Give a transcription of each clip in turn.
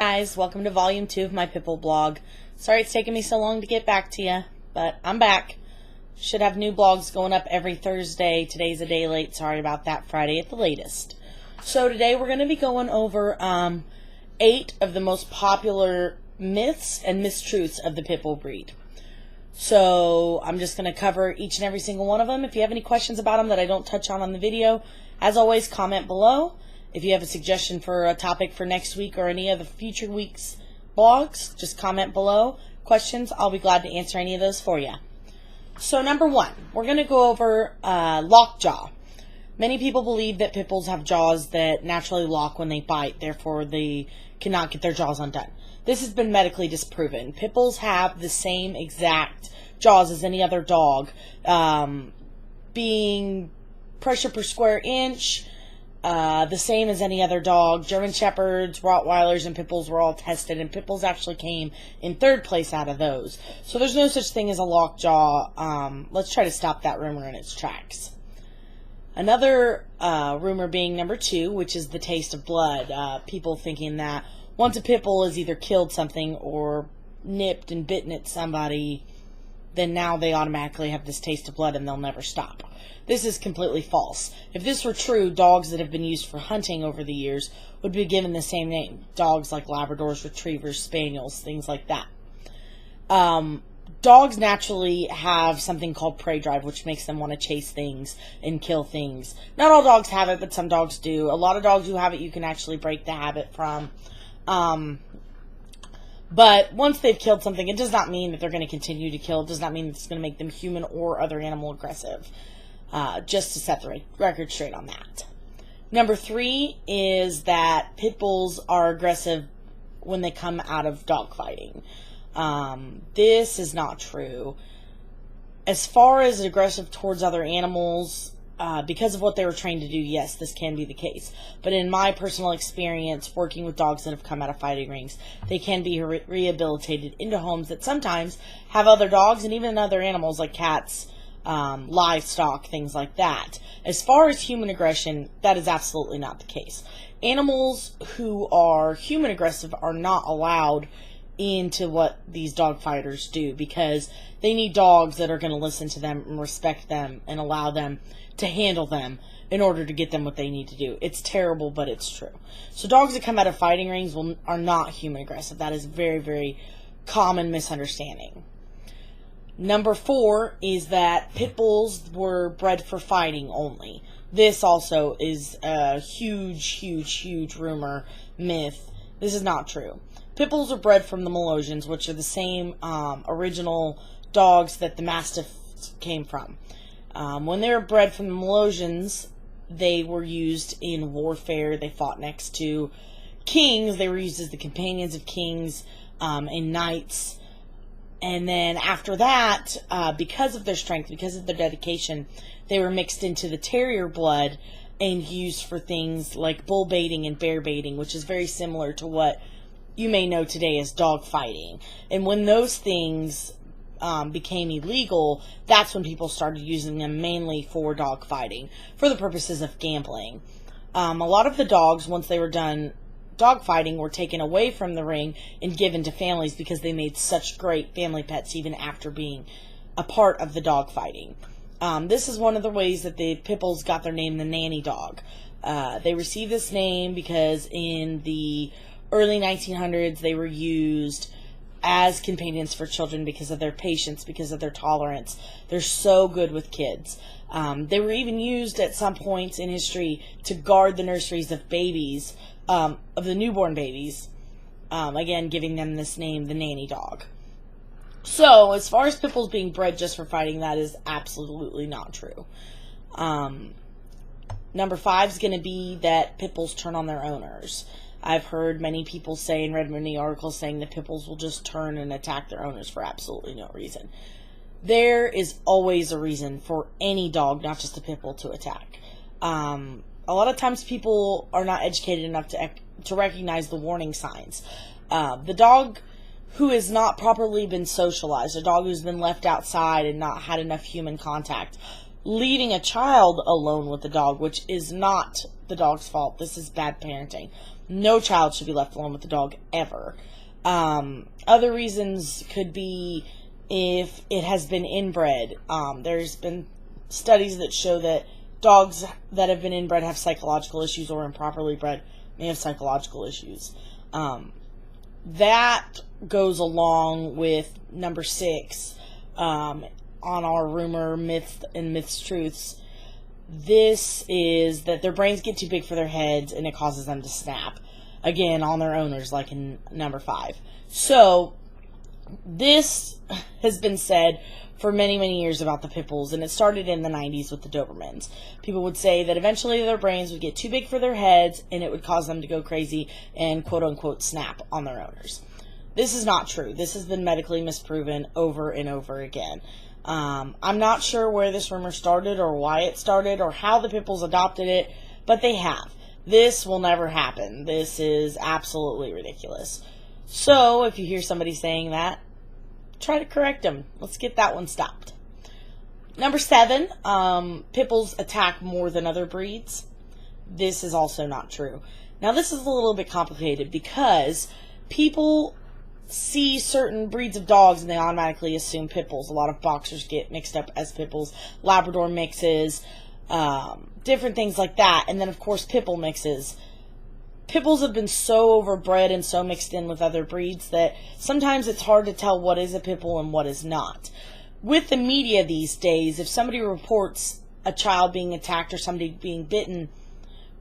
Guys, welcome to volume 2 of my Pitbull blog. Sorry it's taken me so long to get back to you, but I'm back. Should have new blogs going up every Thursday. Today's a day late. Sorry about that. Friday at the latest. So today we're going to be going over 8 of the most popular myths and mistruths of the Pitbull breed. So I'm just going to cover each and every single one of them. If you have any questions about them that I don't touch on the video, as always, comment below. If you have a suggestion for a topic for next week or any of the future week's blogs, just comment below. Questions, I'll be glad to answer any of those for you. So number 1, we're going to go over lockjaw. Many people believe that pit bulls have jaws that naturally lock when they bite, therefore they cannot get their jaws undone. This has been medically disproven. Pit bulls have the same exact jaws as any other dog, being pressure per square inch, the same as any other dog. German Shepherds, Rottweilers, and Pit Bulls were all tested, and Pit Bulls actually came in 3rd place out of those. So there's no such thing as a lockjaw. Let's try to stop that rumor in its tracks. Another rumor being number 2, which is the taste of blood. People thinking that once a Pit Bull has either killed something or nipped and bitten at somebody, then now they automatically have this taste of blood and they'll never stop. This is completely false. If this were true, dogs that have been used for hunting over the years would be given the same name. Dogs like Labradors, Retrievers, Spaniels, things like that. Dogs naturally have something called prey drive, which makes them want to chase things and kill things. Not all dogs have it, but some dogs do. A lot of dogs who have it, you can actually break the habit from. But once they've killed something, it does not mean that they're going to continue to kill. It does not mean it's going to make them human or other animal aggressive. Just to set the record straight on that. Number 3 is that pit bulls are aggressive when they come out of dogfighting. This is not true. As far as aggressive towards other animals, because of what they were trained to do, yes, this can be the case. But in my personal experience, working with dogs that have come out of fighting rings, they can be rehabilitated into homes that sometimes have other dogs and even other animals like cats, livestock, things like that. As far as human aggression, that is absolutely not the case. Animals who are human aggressive are not allowed into what these dog fighters do, because they need dogs that are going to listen to them and respect them and allow them to handle them in order to get them what they need to do. It's terrible, but it's true. So dogs that come out of fighting rings are not human aggressive. That is a very, very common misunderstanding. Number 4 is that pit bulls were bred for fighting only. This also is a huge rumor, myth. This is not true. Pit bulls are bred from the Molossians, which are the same original dogs that the Mastiffs came from. When they were bred from the Molossians, they were used in warfare. They fought next to kings. They were used as the companions of kings and knights. And then after that, because of their strength, because of their dedication, they were mixed into the terrier blood and used for things like bull baiting and bear baiting, which is very similar to what you may know today as dog fighting. And when those things became illegal, that's when people started using them mainly for dog fighting, for the purposes of gambling. A lot of the dogs, once they were done dogfighting, were taken away from the ring and given to families because they made such great family pets even after being a part of the dogfighting. This is one of the ways that the pit bulls got their name, the nanny dog. They received this name because in the early 1900s they were used as companions for children because of their patience, because of their tolerance. They're so good with kids. They were even used at some points in history to guard the nurseries of babies, of the newborn babies, again giving them this name, the nanny dog. So as far as pit bulls being bred just for fighting, that is absolutely not true. Number 5 is going to be that pit bulls turn on their owners. I've heard many people say and read many articles saying that pit bulls will just turn and attack their owners for absolutely no reason. There is always a reason for any dog, not just a pit bull, to attack. A lot of times people are not educated enough to recognize the warning signs. The dog who has not properly been socialized, a dog who's been left outside and not had enough human contact, leaving a child alone with the dog, which is not the dog's fault. This is bad parenting. No child should be left alone with the dog ever. Other reasons could be if it has been inbred. There's been studies that show that dogs that have been inbred have psychological issues, or improperly bred may have psychological issues. That goes along with number 6 on our rumor, myth, and mistruths. This is that their brains get too big for their heads and it causes them to snap. Again, on their owners, like in number 5. So, this has been said for many, many years about the pit bulls, and it started in the 90s with the Dobermans. People would say that eventually their brains would get too big for their heads, and it would cause them to go crazy and quote-unquote snap on their owners. This is not true. This has been medically misproven over and over again. I'm not sure where this rumor started or why it started or how the pit bulls adopted it, but they have. This will never happen. This is absolutely ridiculous. So, if you hear somebody saying that, try to correct them. Let's get that one stopped. Number 7, pit bulls attack more than other breeds. This is also not true. Now, this is a little bit complicated because people see certain breeds of dogs and they automatically assume pit bulls. A lot of boxers get mixed up as pit bulls, Labrador mixes, different things like that. And then, of course, pit bull mixes. Pit bulls have been so overbred and so mixed in with other breeds that sometimes it's hard to tell what is a pit bull and what is not. With the media these days, if somebody reports a child being attacked or somebody being bitten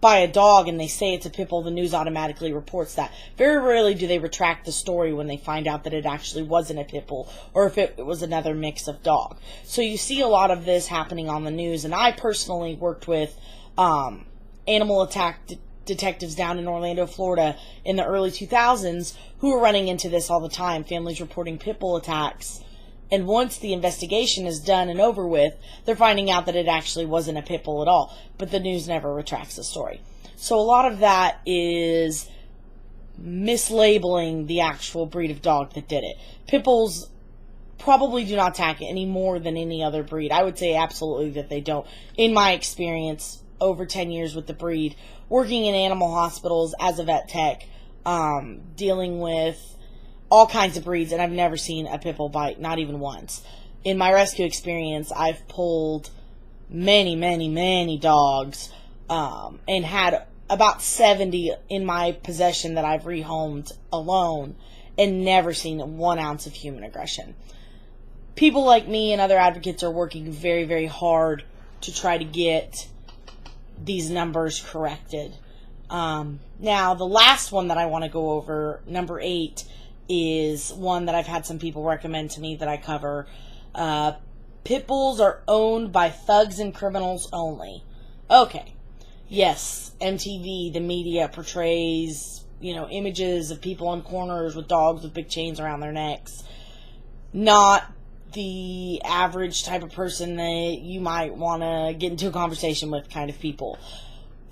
by a dog and they say it's a pit bull, the news automatically reports that. Very rarely do they retract the story when they find out that it actually wasn't a pit bull or if it was another mix of dog. So you see a lot of this happening on the news, and I personally worked with animal attack detectives down in Orlando, Florida in the early 2000s who were running into this all the time, families reporting pit bull attacks. And once the investigation is done and over with, they're finding out that it actually wasn't a pit bull at all. But the news never retracts the story. So a lot of that is mislabeling the actual breed of dog that did it. Pit bulls probably do not attack any more than any other breed. I would say absolutely that they don't. In my experience, over 10 years with the breed, working in animal hospitals as a vet tech, dealing with all kinds of breeds, and I've never seen a pit bull bite, not even once. In my rescue experience, I've pulled many, many, many dogs, and had about 70 in my possession that I've rehomed alone, and never seen 1 ounce of human aggression. People like me and other advocates are working very, very hard to try to get these numbers corrected. Now, the last one that I want to go over, number 8, is one that I've had some people recommend to me that I cover. Pit bulls are owned by thugs and criminals only. Okay. Yes, MTV, the media portrays, images of people on corners with dogs with big chains around their necks. Not the average type of person that you might want to get into a conversation with kind of people.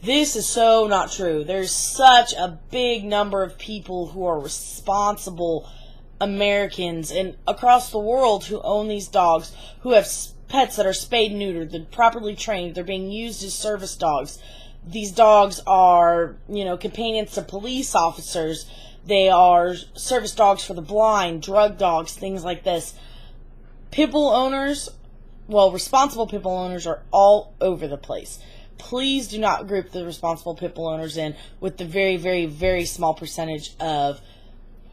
This is so not true. There's such a big number of people who are responsible Americans and across the world who own these dogs, who have pets that are spayed and neutered, they're properly trained, they're being used as service dogs. These dogs are, companions to police officers. They are service dogs for the blind, drug dogs, things like this. Pit bull owners, responsible pit bull owners are all over the place. Please do not group the responsible pit bull owners in with the very, very, very small percentage of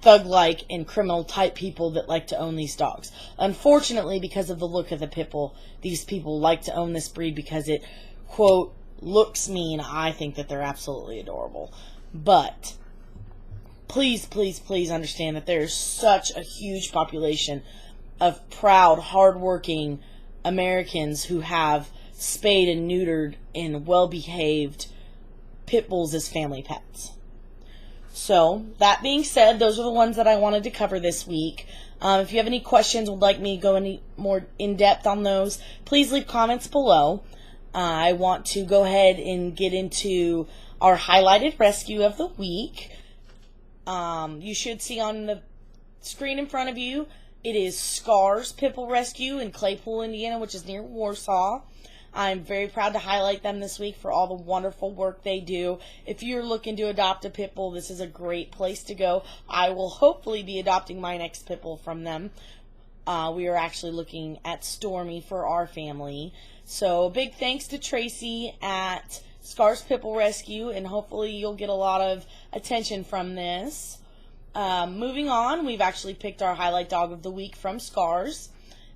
thug-like and criminal-type people that like to own these dogs. Unfortunately, because of the look of the pit bull, these people like to own this breed because it, quote, looks mean. I think that they're absolutely adorable. But please, please, please understand that there is such a huge population of proud, hardworking Americans who have spayed and neutered and well-behaved pit bulls as family pets. So, that being said, those are the ones that I wanted to cover this week. If you have any questions, would like me to go any more in-depth on those, please leave comments below. I want to go ahead and get into our highlighted rescue of the week. You should see on the screen in front of you, it is Scar's Pit Bull Rescue in Claypool, Indiana, which is near Warsaw. I'm very proud to highlight them this week for all the wonderful work they do. If you're looking to adopt a pit bull, this is a great place to go. I will hopefully be adopting my next pit bull from them. We are actually looking at Stormy for our family. So big thanks to Tracy at Scars Pit Bull Rescue, and hopefully you'll get a lot of attention from this. Moving on, we've actually picked our highlight dog of the week from Scars.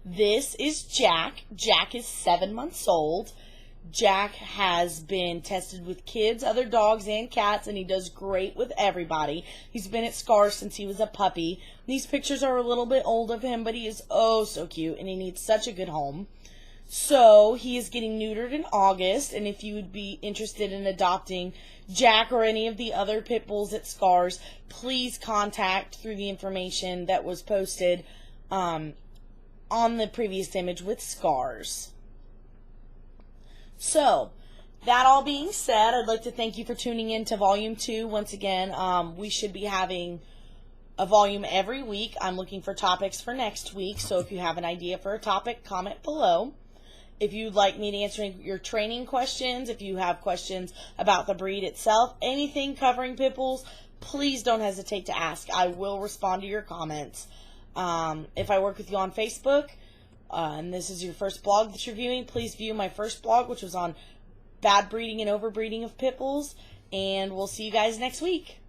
This is Jack. Jack is 7 months old. Jack has been tested with kids, other dogs, and cats, and he does great with everybody. He's been at Scars since he was a puppy. These pictures are a little bit old of him, but he is oh so cute, and he needs such a good home. So, he is getting neutered in August, and if you would be interested in adopting Jack or any of the other pit bulls at Scars, please contact through the information that was posted on the previous image with Scars. So, that all being said, I'd like to thank you for tuning in to Volume 2. Once again, we should be having a volume every week. I'm looking for topics for next week, so if you have an idea for a topic, comment below. If you'd like me to answer your training questions, if you have questions about the breed itself, anything covering pit bulls, please don't hesitate to ask. I will respond to your comments. If I work with you on Facebook, and this is your first blog that you're viewing, please view my first blog, which was on bad breeding and overbreeding of pit bulls, and we'll see you guys next week.